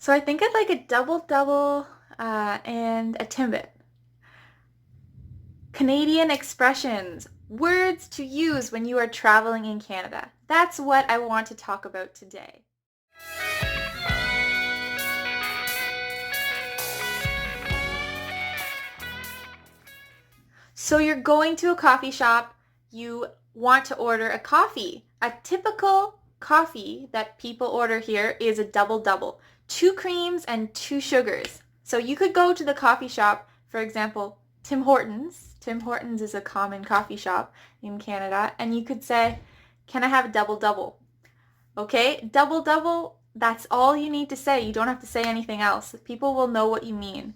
So I think I'd like a double double and a Timbit. Canadian expressions, words to use when you are traveling in Canada. That's what I want to talk about today. So you're going to a coffee shop, you want to order a coffee. A typical coffee that people order here is a double double, 2 creams and 2 sugars. So you could go to the coffee shop, for example, Tim Hortons. Tim Hortons is a common coffee shop in Canada, and you could say, "Can I have a double double?" Okay, double double, that's all you need to say. You don't have to say anything else. People will know what you mean.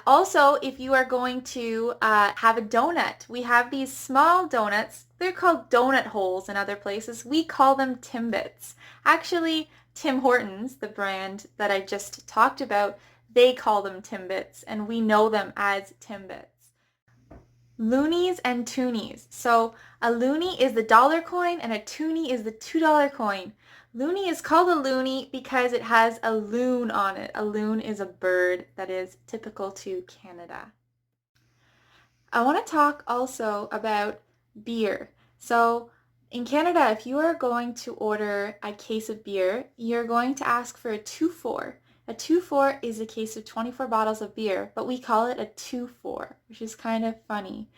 Also, if you are going to have a donut, we have these small donuts. They're called donut holes in other places. We call them Timbits. Actually, Tim Hortons, the brand that I just talked about, they call them Timbits, and we know them as Timbits. Loonies and toonies. So a loonie is the dollar coin and a toonie is the $2 coin. Loonie is called a loonie because it has a loon on it. A loon is a bird that is typical to Canada. I want to talk also about beer. So in Canada, if you are going to order a case of beer, you're going to ask for a 2-4. A 2-4 is a case of 24 bottles of beer, but we call it a 2-4, which is kind of funny.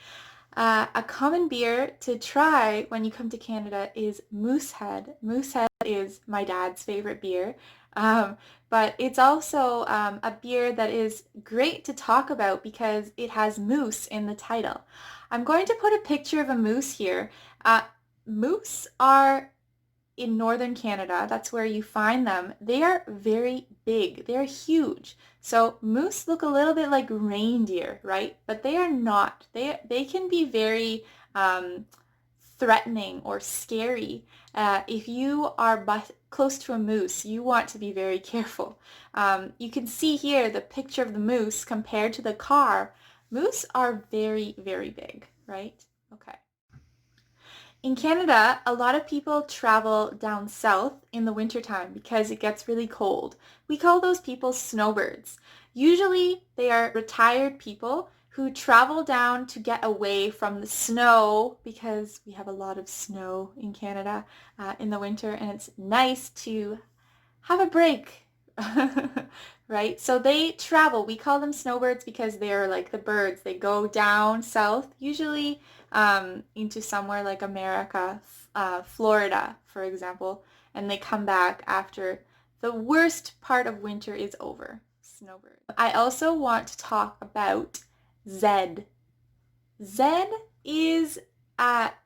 A common beer to try when you come to Canada is Moosehead. Moosehead is my dad's favorite beer, but it's also a beer that is great to talk about because it has moose in the title. I'm going to put a picture of a moose here. Moose are in northern Canada, that's where you find them. They are very big. They're huge. So moose look a little bit like reindeer, right? But they are not. They can be very threatening or scary. If you are close to a moose, you want to be very careful. You can see here the picture of the moose compared to the car. Moose are very, very big, right? Okay. In Canada, a lot of people travel down south in the wintertime because it gets really cold. We call those people snowbirds. Usually they are retired people who travel down to get away from the snow because we have a lot of snow in Canada in the winter, and it's nice to have a break. Right? So they travel. We call them snowbirds because they're like the birds. They go down south, usually into somewhere like America, Florida, for example, and they come back after the worst part of winter is over. Snowbird. I also want to talk about Z. Z is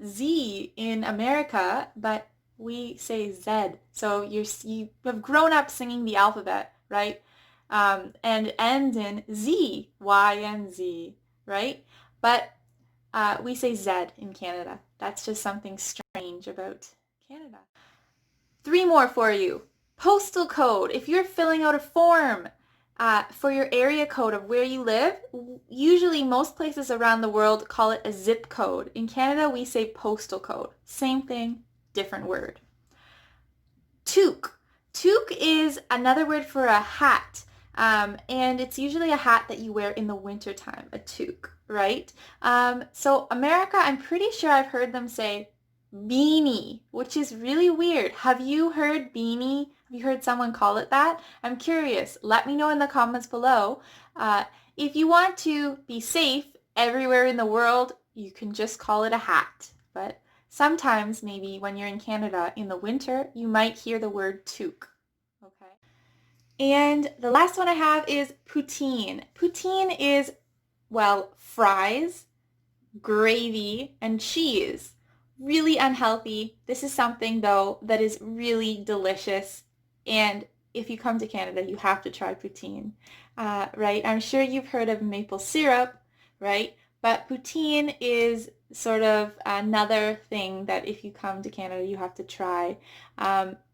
Z in America, but we say Z. So you have grown up singing the alphabet, right? And ends in Z, Y and Z, right? But we say Z in Canada. That's just something strange about Canada. 3 more for you. Postal code. If you're filling out a form for your area code of where you live, usually most places around the world call it a zip code. In Canada, we say postal code. Same thing, different word. Tuque. Tuque is another word for a hat. And it's usually a hat that you wear in the wintertime, a toque, right? So America, I'm pretty sure I've heard them say beanie, which is really weird. Have you heard beanie? Have you heard someone call it that? I'm curious. Let me know in the comments below. If you want to be safe everywhere in the world, you can just call it a hat. But sometimes, maybe when you're in Canada in the winter, you might hear the word toque. Okay. And the last one I have is poutine. Poutine is, well, fries, gravy, and cheese. Really unhealthy. This is something, though, that is really delicious. And if you come to Canada, you have to try poutine, right? I'm sure you've heard of maple syrup, right? But poutine is sort of another thing that if you come to Canada, you have to try.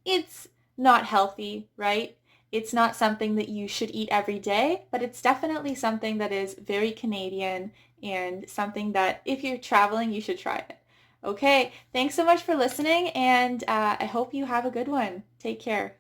It's not healthy, right? It's not something that you should eat every day, but it's definitely something that is very Canadian and something that if you're traveling, you should try it. Okay, thanks so much for listening, and I hope you have a good one. Take care.